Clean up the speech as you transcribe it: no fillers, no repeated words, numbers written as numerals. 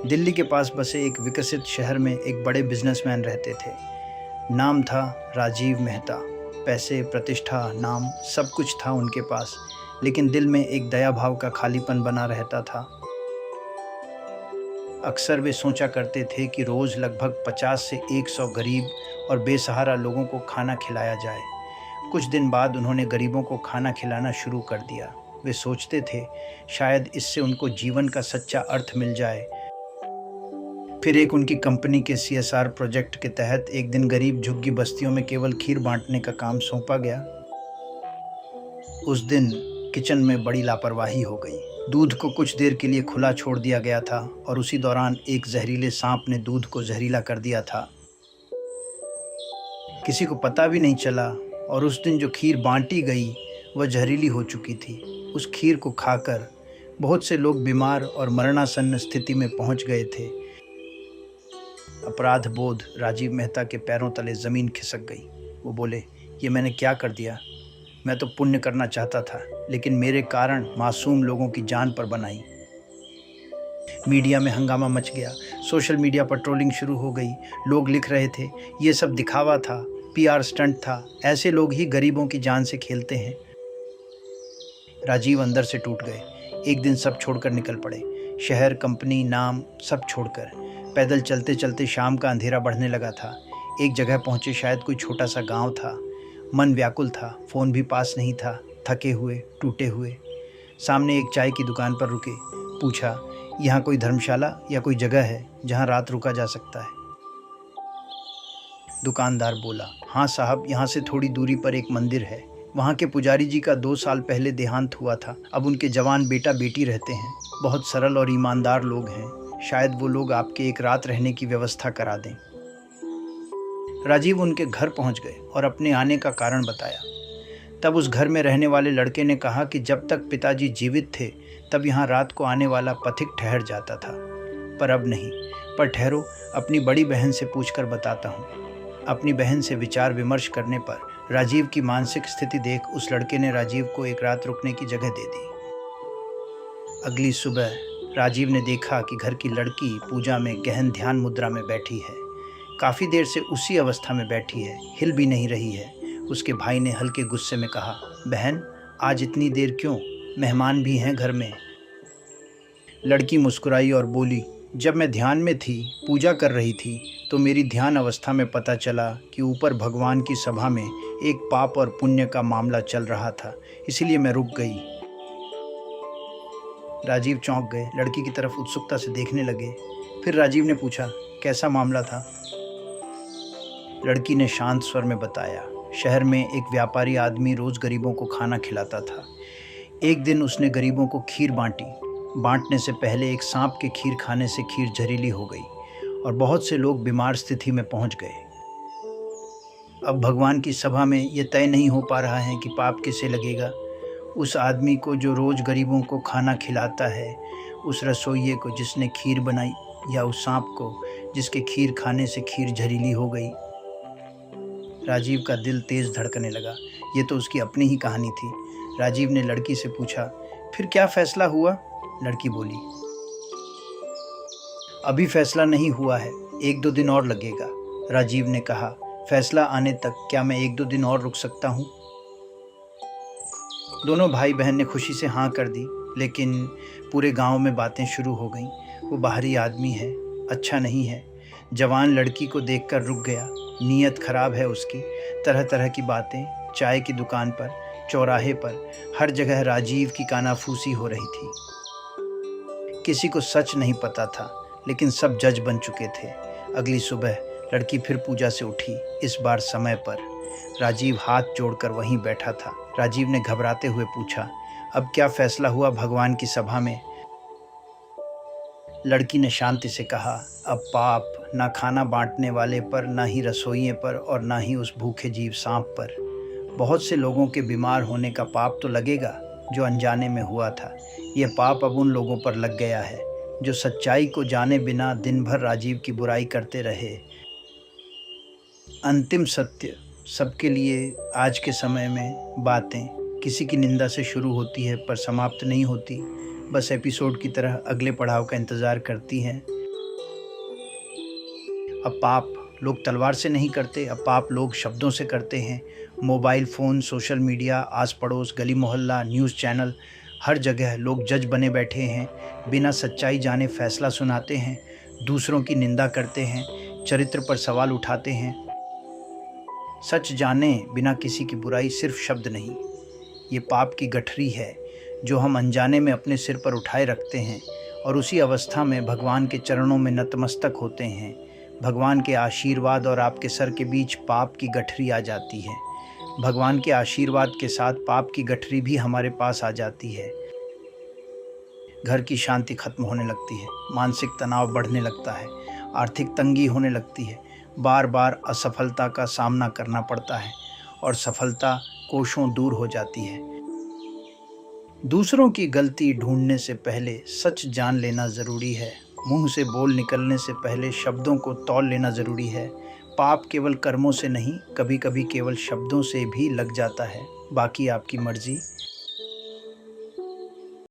दिल्ली के पास बसे एक विकसित शहर में एक बड़े बिजनेसमैन रहते थे। नाम था राजीव मेहता। पैसे, प्रतिष्ठा, नाम सब कुछ था उनके पास, लेकिन दिल में एक दया भाव का खालीपन बना रहता था। अक्सर वे सोचा करते थे कि रोज़ लगभग 50 से 100 गरीब और बेसहारा लोगों को खाना खिलाया जाए। कुछ दिन बाद उन्होंने गरीबों को खाना खिलाना शुरू कर दिया। वे सोचते थे शायद इससे उनको जीवन का सच्चा अर्थ मिल जाए। फिर एक उनकी कंपनी के सीएसआर प्रोजेक्ट के तहत एक दिन गरीब झुग्गी बस्तियों में केवल खीर बांटने का काम सौंपा गया। उस दिन किचन में बड़ी लापरवाही हो गई। दूध को कुछ देर के लिए खुला छोड़ दिया गया था और उसी दौरान एक जहरीले सांप ने दूध को जहरीला कर दिया था। किसी को पता भी नहीं चला और उस दिन जो खीर बांटी गई वह जहरीली हो चुकी थी। उस खीर को खाकर बहुत से लोग बीमार और मरणासन्न स्थिति में पहुंच गए थे। अपराध बोध राजीव मेहता के पैरों तले ज़मीन खिसक गई। वो बोले, ये मैंने क्या कर दिया? मैं तो पुण्य करना चाहता था, लेकिन मेरे कारण मासूम लोगों की जान पर बनाई। मीडिया में हंगामा मच गया। सोशल मीडिया पर ट्रोलिंग शुरू हो गई। लोग लिख रहे थे, ये सब दिखावा था, पीआर स्टंट था, ऐसे लोग ही गरीबों की जान से खेलते हैं। राजीव अंदर से टूट गए। एक दिन सब छोड़कर निकल पड़े। शहर, कंपनी, नाम सब छोड़कर पैदल चलते चलते शाम का अंधेरा बढ़ने लगा था। एक जगह पहुंचे, शायद कोई छोटा सा गांव था। मन व्याकुल था, फ़ोन भी पास नहीं था। थके हुए, टूटे हुए सामने एक चाय की दुकान पर रुके। पूछा, यहाँ कोई धर्मशाला या कोई जगह है जहाँ रात रुका जा सकता है? दुकानदार बोला, हाँ साहब, यहाँ से थोड़ी दूरी पर एक मंदिर है। वहाँ के पुजारी जी का 2 साल पहले देहांत हुआ था। अब उनके जवान बेटा बेटी रहते हैं। बहुत सरल और ईमानदार लोग हैं। शायद वो लोग आपके एक रात रहने की व्यवस्था करा दें। राजीव उनके घर पहुंच गए और अपने आने का कारण बताया। तब उस घर में रहने वाले लड़के ने कहा कि जब तक पिताजी जीवित थे तब यहाँ रात को आने वाला पथिक ठहर जाता था, पर अब नहीं। पर ठहरो, अपनी बड़ी बहन से पूछकर बताता हूँ। अपनी बहन से विचार विमर्श करने पर राजीव की मानसिक स्थिति देख उस लड़के ने राजीव को एक रात रुकने की जगह दे दी। अगली सुबह राजीव ने देखा कि घर की लड़की पूजा में गहन ध्यान मुद्रा में बैठी है। काफ़ी देर से उसी अवस्था में बैठी है, हिल भी नहीं रही है। उसके भाई ने हल्के गुस्से में कहा, बहन आज इतनी देर क्यों? मेहमान भी हैं घर में। लड़की मुस्कुराई और बोली, जब मैं ध्यान में थी, पूजा कर रही थी, तो मेरी ध्यान अवस्था में पता चला कि ऊपर भगवान की सभा में एक पाप और पुण्य का मामला चल रहा था, इसलिए मैं रुक गई। राजीव चौंक गए, लड़की की तरफ उत्सुकता से देखने लगे। फिर राजीव ने पूछा, कैसा मामला था? लड़की ने शांत स्वर में बताया, शहर में एक व्यापारी आदमी रोज़ गरीबों को खाना खिलाता था। एक दिन उसने गरीबों को खीर बांटी। बांटने से पहले एक सांप के खीर खाने से खीर जहरीली हो गई और बहुत से लोग बीमार स्थिति में पहुंच गए। अब भगवान की सभा में ये तय नहीं हो पा रहा है कि पाप किसे लगेगा, उस आदमी को जो रोज़ गरीबों को खाना खिलाता है, उस रसोइये को जिसने खीर बनाई, या उस सांप को जिसके खीर खाने से खीर जहरीली हो गई। राजीव का दिल तेज़ धड़कने लगा। ये तो उसकी अपनी ही कहानी थी। राजीव ने लड़की से पूछा, फिर क्या फैसला हुआ? लड़की बोली, अभी फैसला नहीं हुआ है, 1-2 दिन और लगेगा। राजीव ने कहा, फैसला आने तक क्या मैं 1-2 दिन और रुक सकता हूँ? दोनों भाई बहन ने खुशी से हाँ कर दी, लेकिन पूरे गांव में बातें शुरू हो गईं। वो बाहरी आदमी है, अच्छा नहीं है। जवान लड़की को देखकर रुक गया, नीयत खराब है उसकी। तरह तरह की बातें, चाय की दुकान पर, चौराहे पर, हर जगह राजीव की कानाफूसी हो रही थी। किसी को सच नहीं पता था, लेकिन सब जज बन चुके थे। अगली सुबह लड़की फिर पूजा से उठी, इस बार समय पर। राजीव हाथ जोड़कर वहीं बैठा था। राजीव ने घबराते हुए पूछा, अब क्या फैसला हुआ भगवान की सभा में? लड़की ने शांति से कहा, अब पाप ना खाना बांटने वाले पर, ना ही रसोइये पर, और ना ही उस भूखे जीव सांप पर। बहुत से लोगों के बीमार होने का पाप तो लगेगा जो अनजाने में हुआ था। ये पाप अब उन लोगों पर लग गया है जो सच्चाई को जाने बिना दिन भर राजीव की बुराई करते रहे। अंतिम सत्य सबके लिए आज के समय में बातें किसी की निंदा से शुरू होती है पर समाप्त नहीं होती, बस एपिसोड की तरह अगले पड़ाव का इंतज़ार करती हैं। अब पाप लोग तलवार से नहीं करते, अब पाप लोग शब्दों से करते हैं। मोबाइल फ़ोन, सोशल मीडिया, आस पड़ोस, गली मोहल्ला, न्यूज़ चैनल, हर जगह लोग जज बने बैठे हैं। बिना सच्चाई जाने फैसला सुनाते हैं, दूसरों की निंदा करते हैं, चरित्र पर सवाल उठाते हैं। सच जाने बिना किसी की बुराई सिर्फ शब्द नहीं, ये पाप की गठरी है जो हम अनजाने में अपने सिर पर उठाए रखते हैं और उसी अवस्था में भगवान के चरणों में नतमस्तक होते हैं। भगवान के आशीर्वाद और आपके सर के बीच पाप की गठरी आ जाती है। भगवान के आशीर्वाद के साथ पाप की गठरी भी हमारे पास आ जाती है। घर की शांति खत्म होने लगती है, मानसिक तनाव बढ़ने लगता है, आर्थिक तंगी होने लगती है, बार बार असफलता का सामना करना पड़ता है और सफलता कोसों दूर हो जाती है। दूसरों की गलती ढूंढने से पहले सच जान लेना ज़रूरी है। मुंह से बोल निकलने से पहले शब्दों को तौल लेना ज़रूरी है। पाप केवल कर्मों से नहीं, कभी कभी केवल शब्दों से भी लग जाता है। बाकी आपकी मर्ज़ी।